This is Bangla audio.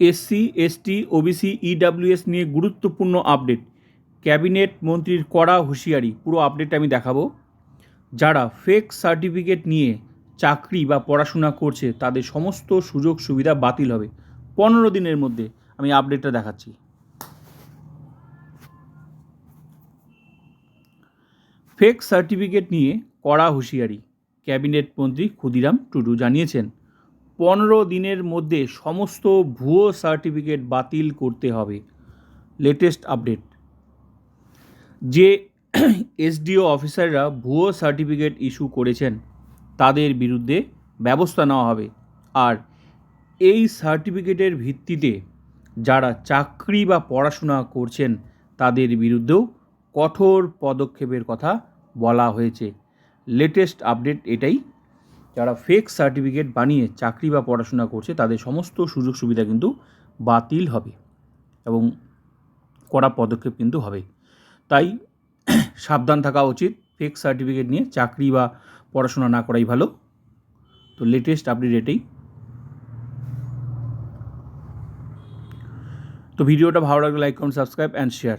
এসসি এসটি ওবিসি ইডাব্লিউএস নিয়ে গুরুত্বপূর্ণ আপডেট, ক্যাবিনেট মন্ত্রীর কড়া হুঁশিয়ারি। পুরো আপডেটটা আমি দেখাবো। যারা ফেক সার্টিফিকেট নিয়ে চাকরি বা পড়াশোনা করছে তাদের সমস্ত সুযোগ সুবিধা বাতিল হবে 15 দিনের মধ্যে। আমি আপডেটটা দেখাচ্ছি। ফেক সার্টিফিকেট নিয়ে কড়া হুঁশিয়ারি, ক্যাবিনেট মন্ত্রী ক্ষুদিরাম টুডু জানিয়েছেন 15 দিনের মধ্যে সমস্ত ভুয়ো সার্টিফিকেট বাতিল করতে হবে। লেটেস্ট আপডেট, যে এসডিও অফিসাররা ভুয়ো সার্টিফিকেট ইস্যু করেছেন তাদের বিরুদ্ধে ব্যবস্থা নেওয়া হবে। আর এই সার্টিফিকেটের ভিত্তিতে যারা চাকরি বা পড়াশোনা করছেন তাদের বিরুদ্ধেও কঠোর পদক্ষেপের কথা বলা হয়েছে। লেটেস্ট আপডেট এটাই, যারা ফেক সার্টিফিকেট বানিয়ে চাকরি বা পড়াশোনা করছে তাদের সমস্ত সুযোগ সুবিধা কিন্তু বাতিল হবে এবং কড়া পদক্ষেপ কিন্তু হবে। তাই সাবধান থাকা উচিত, ফেক সার্টিফিকেট নিয়ে চাকরি বা পড়াশোনা না করাই ভালো। তো লেটেস্ট আপডেট এটাই। তো ভিডিওটা ভালো লাগলে লাইক করুন, সাবস্ক্রাইব অ্যান্ড শেয়ার।